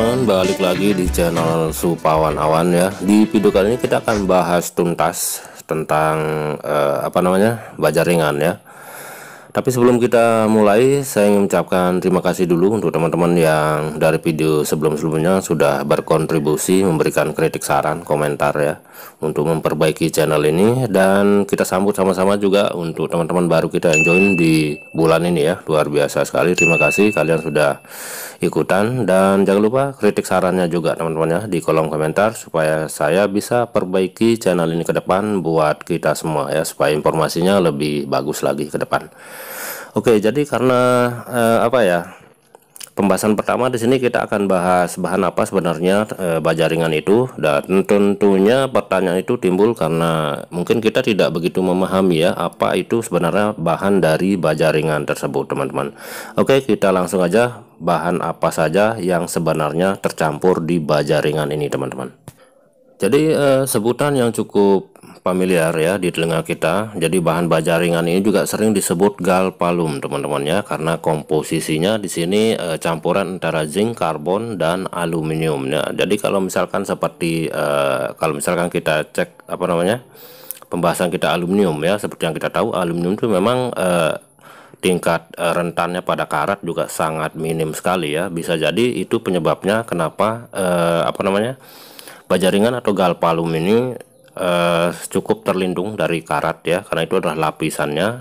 teman-teman, balik lagi di channel Supawan Awan ya. Di video kali ini kita akan bahas tuntas tentang baja ringan ya. Tapi sebelum kita mulai, saya ingin mengucapkan terima kasih dulu untuk teman-teman yang dari video sebelum-sebelumnya sudah berkontribusi, memberikan kritik, saran, komentar ya, untuk memperbaiki channel ini. Dan kita sambut sama-sama juga untuk teman-teman baru kita yang join di bulan ini ya. Luar biasa sekali, terima kasih kalian sudah ikutan. Dan jangan lupa kritik sarannya juga teman-teman ya di kolom komentar, supaya saya bisa perbaiki channel ini ke depan buat kita semua ya, supaya informasinya lebih bagus lagi ke depan. Oke, jadi karena pembahasan pertama di sini kita akan bahas bahan apa sebenarnya baja ringan itu, dan tentunya pertanyaan itu timbul karena mungkin kita tidak begitu memahami ya apa itu sebenarnya bahan dari baja ringan tersebut teman-teman. Oke, kita langsung aja, bahan apa saja yang sebenarnya tercampur di baja ringan ini teman-teman. Jadi sebutan yang cukup familiar ya di telinga kita. Jadi bahan baja ringan ini juga sering disebut galvalum teman-teman ya, karena komposisinya di sini campuran antara zinc, karbon, dan aluminium ya. Jadi kalau misalkan seperti kalau misalkan kita cek pembahasan kita aluminium ya, seperti yang kita tahu aluminium itu memang tingkat rentannya pada karat juga sangat minim sekali ya. Bisa jadi itu penyebabnya kenapa baja ringan atau galvalum ini cukup terlindung dari karat ya, karena itu adalah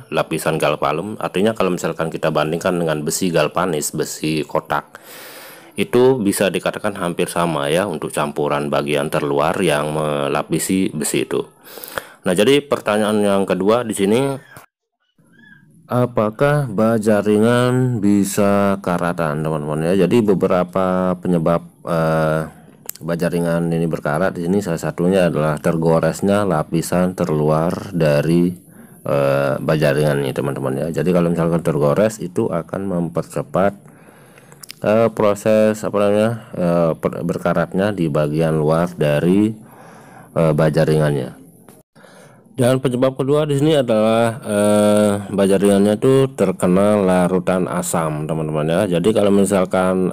lapisan galvalum. Artinya kalau misalkan kita bandingkan dengan besi galvanis, besi kotak, itu bisa dikatakan hampir sama ya untuk campuran bagian terluar yang melapisi besi itu. Nah, jadi pertanyaan yang kedua di sini, apakah baja ringan bisa karatan teman-teman ya? Jadi beberapa penyebab baja ringan ini berkarat di sini, salah satunya adalah tergoresnya lapisan terluar dari baja ringan ini teman-teman ya. Jadi kalau misalkan tergores itu akan mempercepat proses berkaratnya di bagian luar dari baja ringannya. Dan penyebab kedua di sini adalah baja ringannya itu terkena larutan asam teman-teman ya. Jadi kalau misalkan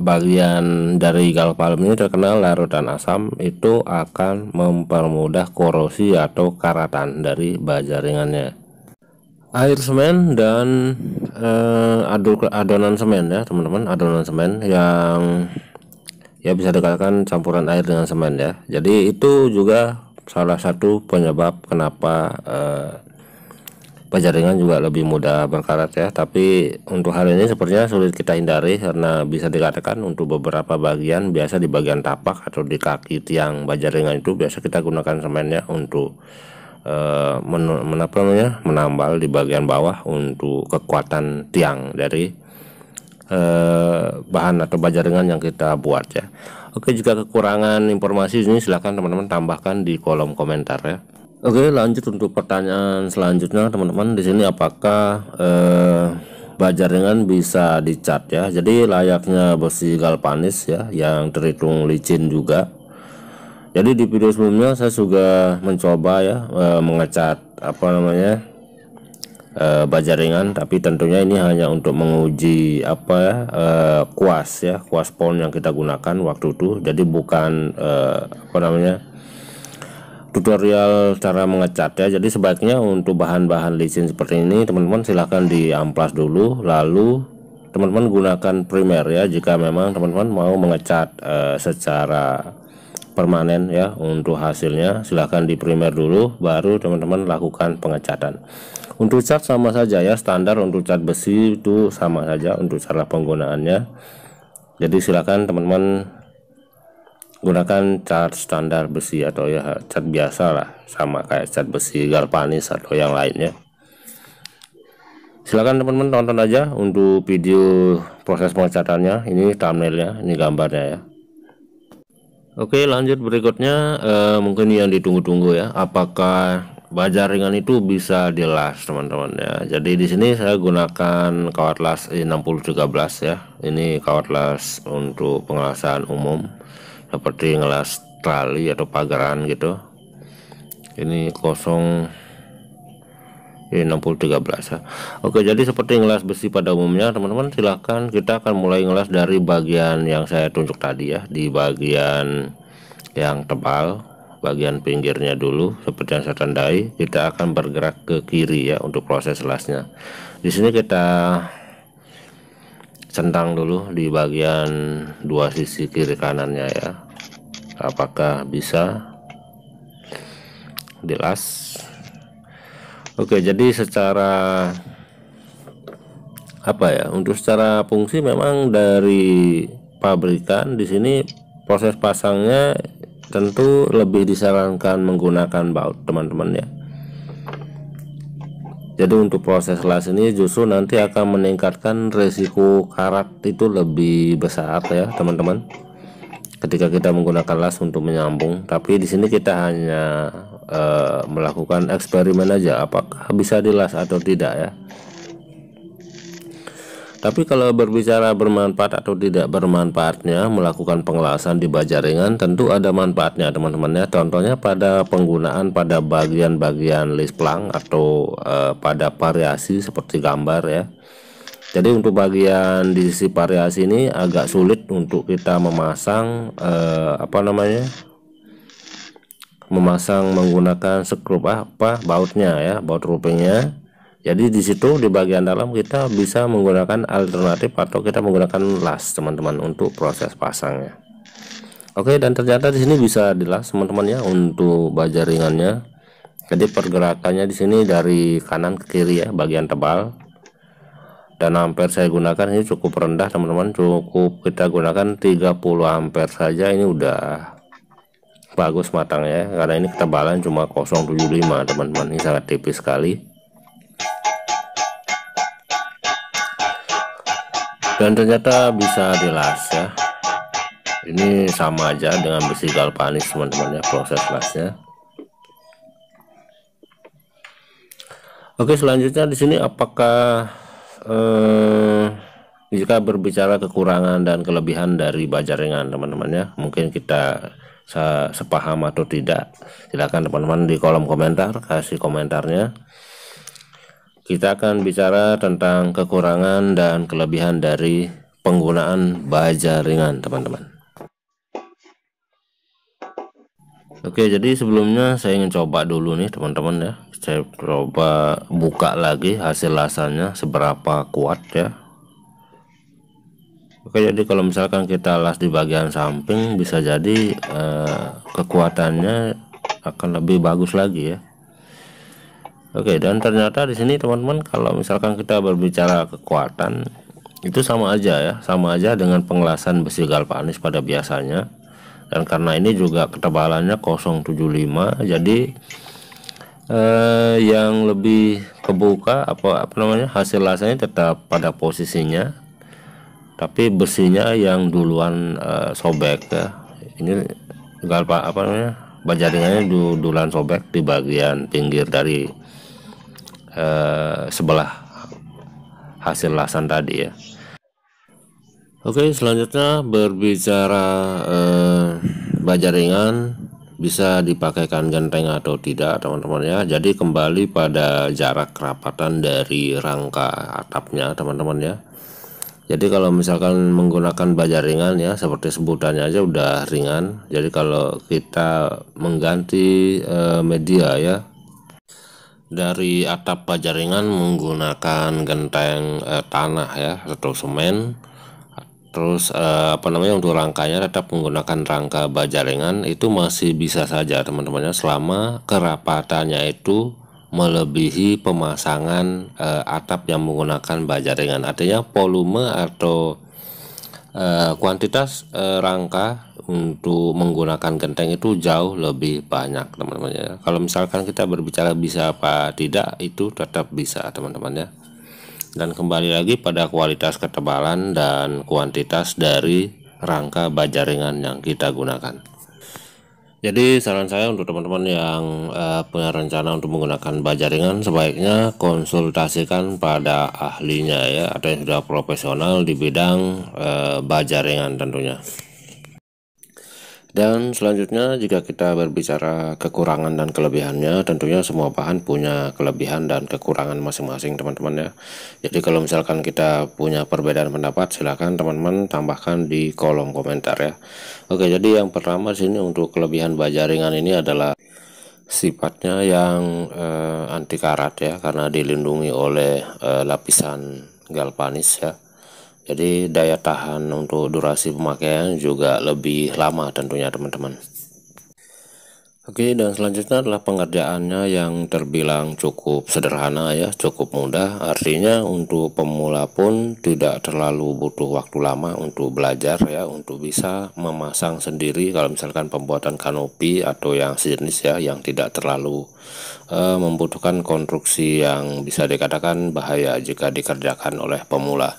bagian dari galvalum ini terkena larutan asam, itu akan mempermudah korosi atau karatan dari baja ringannya. Air semen dan adonan semen ya teman-teman, adonan semen yang ya bisa dikatakan campuran air dengan semen ya. Jadi itu juga salah satu penyebab kenapa baja ringan juga lebih mudah berkarat ya. Tapi untuk hal ini sepertinya sulit kita hindari, karena bisa dikatakan untuk beberapa bagian, biasa di bagian tapak atau di kaki tiang baja ringan itu biasa kita gunakan semen ya untuk menambal di bagian bawah untuk kekuatan tiang dari bahan atau baja ringan yang kita buat ya. Oke, jika kekurangan informasi ini silahkan teman-teman tambahkan di kolom komentar ya. Oke, lanjut untuk pertanyaan selanjutnya teman-teman. Di sini apakah baja ringan bisa dicat ya? Jadi layaknya besi galvanis ya, yang terhitung licin juga. Jadi di video sebelumnya saya juga mencoba ya mengecat baja ringan, tapi tentunya ini hanya untuk menguji kuas pon yang kita gunakan waktu itu. Jadi bukan tutorial cara mengecat ya. Jadi sebaiknya untuk bahan-bahan licin seperti ini teman-teman silahkan diamplas dulu, lalu teman-teman gunakan primer ya jika memang teman-teman mau mengecat secara permanen ya. Untuk hasilnya silahkan di primer dulu, baru teman-teman lakukan pengecatan. Untuk cat sama saja ya, standar untuk cat besi itu sama saja untuk cara penggunaannya. Jadi silakan teman-teman gunakan cat standar besi atau ya cat biasa lah, sama kayak cat besi galvanis atau yang lainnya. Silakan teman-teman tonton aja untuk video proses pengecatannya. Ini thumbnailnya, ini gambarnya ya. Oke, lanjut berikutnya mungkin yang ditunggu-tunggu ya, apakah baja ringan itu bisa dilas teman-teman ya. Jadi di sini saya gunakan kawat las 6013 ya. Ini kawat las untuk pengelasan umum seperti ngelas trali atau pagaran gitu. Ini Ini 6013 ya. Oke, jadi seperti ngelas besi pada umumnya teman-teman, silahkan kita akan mulai ngelas dari bagian yang saya tunjuk tadi ya, di bagian yang tebal, bagian pinggirnya dulu seperti yang saya tandai. Kita akan bergerak ke kiri ya untuk proses lasnya. Di sini kita centang dulu di bagian dua sisi kiri kanannya ya. Apakah bisa dilas? Oke, jadi secara apa ya, untuk secara fungsi memang dari pabrikan di sini proses pasangnya tentu lebih disarankan menggunakan baut teman-teman ya. Jadi untuk proses las ini justru nanti akan meningkatkan resiko karat itu lebih besar ya teman-teman, ketika kita menggunakan las untuk menyambung. Tapi di sini kita hanya melakukan eksperimen aja apakah bisa dilas atau tidak ya. Tapi kalau berbicara bermanfaat atau tidak bermanfaatnya melakukan pengelasan di baja ringan, tentu ada manfaatnya teman-teman ya. Contohnya pada penggunaan pada bagian-bagian lisplang atau pada variasi seperti gambar ya. Jadi untuk bagian di sisi variasi ini agak sulit untuk kita memasang memasang menggunakan skrup bautnya ya, baut roofingnya. Jadi di situ di bagian dalam kita bisa menggunakan alternatif atau kita menggunakan las teman-teman untuk proses pasangnya. Oke, dan ternyata di sini bisa dilas teman-teman ya untuk baja ringannya. Jadi pergerakannya di sini dari kanan ke kiri ya, bagian tebal. Dan ampere saya gunakan ini cukup rendah teman-teman, cukup kita gunakan 30 ampere saja, ini udah bagus matangnya ya, karena ini ketebalan cuma 0,75 teman-teman, ini sangat tipis sekali. Dan ternyata bisa dilas ya. Ini sama aja dengan besi galvanis teman-teman ya, proses lasnya. Oke, selanjutnya di sini apakah jika berbicara kekurangan dan kelebihan dari baja ringan teman-teman ya, mungkin kita sepaham atau tidak, silakan teman-teman di kolom komentar kasih komentarnya. Kita akan bicara tentang kekurangan dan kelebihan dari penggunaan baja ringan teman-teman. Oke, jadi sebelumnya saya ingin coba dulu nih teman-teman ya, saya coba buka lagi hasil lasannya seberapa kuat ya. Oke, jadi kalau misalkan kita las di bagian samping bisa jadi kekuatannya akan lebih bagus lagi ya. Oke, dan ternyata di sini teman-teman kalau misalkan kita berbicara kekuatan itu sama aja ya, sama aja dengan pengelasan besi galvanis pada biasanya. Dan karena ini juga ketebalannya 0,75, jadi yang lebih kebuka hasil lasanya tetap pada posisinya, tapi besinya yang duluan sobek ya. Ini baja ringannya duluan sobek di bagian pinggir dari sebelah hasil lasan tadi ya. Oke, selanjutnya berbicara baja ringan bisa dipakaikan genteng atau tidak teman-teman ya. Jadi kembali pada jarak kerapatan dari rangka atapnya teman-teman ya. Jadi kalau misalkan menggunakan baja ringan ya, seperti sebutannya aja udah ringan. Jadi kalau kita mengganti media ya dari atap baja ringan menggunakan genteng tanah ya atau semen, terus untuk rangkanya tetap menggunakan rangka baja ringan, itu masih bisa saja teman-teman ya, selama kerapatannya itu melebihi pemasangan atap yang menggunakan baja ringan. Artinya volume atau kuantitas rangka untuk menggunakan genteng itu jauh lebih banyak teman-teman ya. Kalau misalkan kita berbicara bisa apa tidak, itu tetap bisa teman-teman ya. Dan kembali lagi pada kualitas ketebalan dan kuantitas dari rangka baja ringan yang kita gunakan. Jadi saran saya untuk teman-teman yang punya rencana untuk menggunakan baja ringan, sebaiknya konsultasikan pada ahlinya ya, atau yang sudah profesional di bidang baja ringan tentunya. Dan selanjutnya jika kita berbicara kekurangan dan kelebihannya, tentunya semua bahan punya kelebihan dan kekurangan masing-masing teman-teman ya. Jadi kalau misalkan kita punya perbedaan pendapat, silahkan teman-teman tambahkan di kolom komentar ya. Oke, jadi yang pertama di sini untuk kelebihan baja ringan ini adalah sifatnya yang anti karat ya, karena dilindungi oleh lapisan galvanis ya. Jadi daya tahan untuk durasi pemakaian juga lebih lama tentunya teman-teman. Oke, dan selanjutnya adalah pengerjaannya yang terbilang cukup sederhana ya, cukup mudah. Artinya untuk pemula pun tidak terlalu butuh waktu lama untuk belajar ya, untuk bisa memasang sendiri kalau misalkan pembuatan kanopi atau yang sejenis ya, yang tidak terlalu membutuhkan konstruksi yang bisa dikatakan bahaya jika dikerjakan oleh pemula.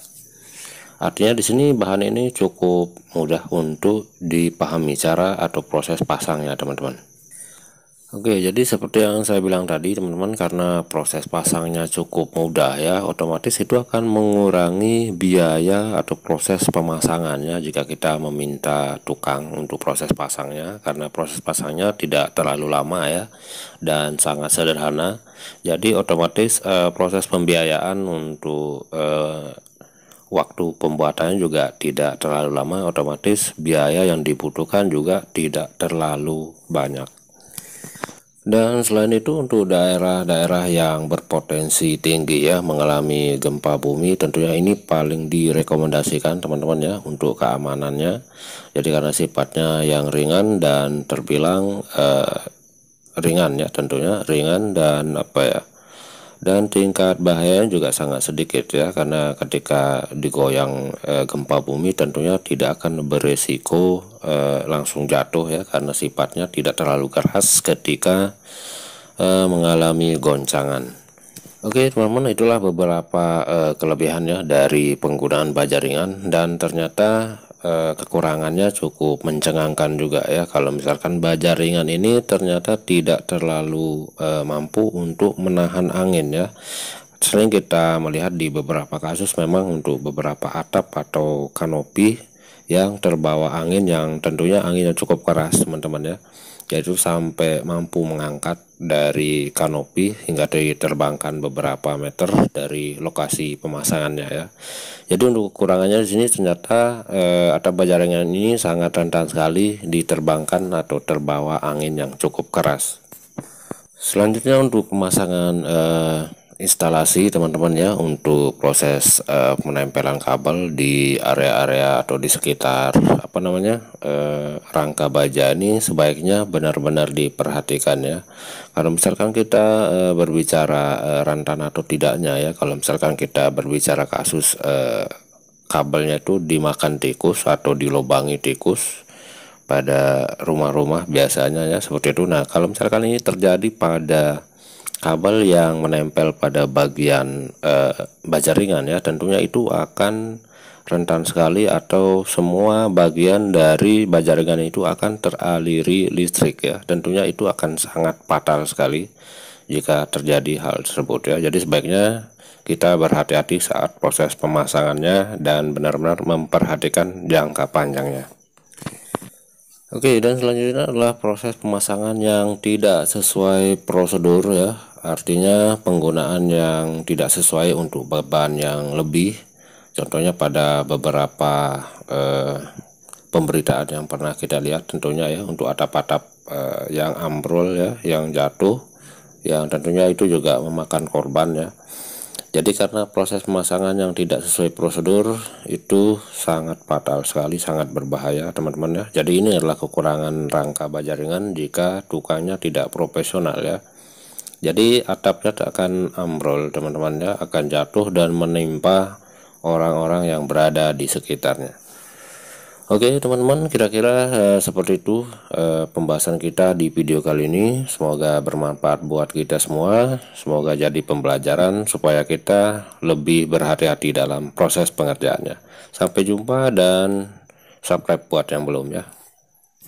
Artinya di sini bahan ini cukup mudah untuk dipahami cara atau proses pasangnya teman-teman. Oke, jadi seperti yang saya bilang tadi teman-teman, karena proses pasangnya cukup mudah ya, otomatis itu akan mengurangi biaya atau proses pemasangannya jika kita meminta tukang untuk proses pasangnya, karena proses pasangnya tidak terlalu lama ya dan sangat sederhana. Jadi otomatis proses pembiayaan untuk waktu pembuatannya juga tidak terlalu lama, otomatis biaya yang dibutuhkan juga tidak terlalu banyak. Dan selain itu untuk daerah-daerah yang berpotensi tinggi ya mengalami gempa bumi, tentunya ini paling direkomendasikan teman-teman ya untuk keamanannya. Jadi karena sifatnya yang ringan dan terbilang ringan ya, tentunya ringan dan dan tingkat bahayanya juga sangat sedikit ya, karena ketika digoyang gempa bumi tentunya tidak akan beresiko langsung jatuh ya, karena sifatnya tidak terlalu keras ketika mengalami goncangan. Oke teman-teman, itulah beberapa kelebihannya dari penggunaan baja ringan, dan ternyata kekurangannya cukup mencengangkan juga ya. Kalau misalkan baja ringan ini ternyata tidak terlalu mampu untuk menahan angin ya. Sering kita melihat di beberapa kasus memang untuk beberapa atap atau kanopi yang terbawa angin, yang tentunya anginnya cukup keras teman-teman ya, yaitu sampai mampu mengangkat dari kanopi hingga diterbangkan beberapa meter dari lokasi pemasangannya ya. Jadi untuk kekurangannya di sini ternyata atap baja ringan ini sangat rentan sekali diterbangkan atau terbawa angin yang cukup keras. Selanjutnya untuk pemasangan instalasi teman-teman ya, untuk proses penempelan kabel di area-area atau di sekitar rangka baja ini sebaiknya benar-benar diperhatikan ya. Kalau misalkan kita berbicara rentan atau tidaknya ya, kalau misalkan kita berbicara kasus kabelnya itu dimakan tikus atau dilobangi tikus pada rumah-rumah biasanya ya, seperti itu. Nah kalau misalkan ini terjadi pada kabel yang menempel pada bagian baja ringan ya, tentunya itu akan rentan sekali, atau semua bagian dari baja ringan itu akan teraliri listrik ya. Tentunya itu akan sangat fatal sekali jika terjadi hal tersebut ya. Jadi sebaiknya kita berhati-hati saat proses pemasangannya dan benar-benar memperhatikan jangka panjangnya. Oke, dan selanjutnya adalah proses pemasangan yang tidak sesuai prosedur ya. Artinya penggunaan yang tidak sesuai untuk beban yang lebih. Contohnya pada beberapa pemberitaan yang pernah kita lihat tentunya ya, untuk atap-atap yang ambrol ya, yang jatuh, yang tentunya itu juga memakan korban ya. Jadi karena proses pemasangan yang tidak sesuai prosedur itu sangat fatal sekali, sangat berbahaya teman-teman ya. Jadi ini adalah kekurangan rangka baja ringan jika tukangnya tidak profesional ya. Jadi atapnya akan ambrol teman-teman ya, akan jatuh dan menimpa orang-orang yang berada di sekitarnya. Oke teman-teman, kira-kira seperti itu pembahasan kita di video kali ini. Semoga bermanfaat buat kita semua. Semoga jadi pembelajaran supaya kita lebih berhati-hati dalam proses pengerjaannya. Sampai jumpa dan subscribe buat yang belum ya.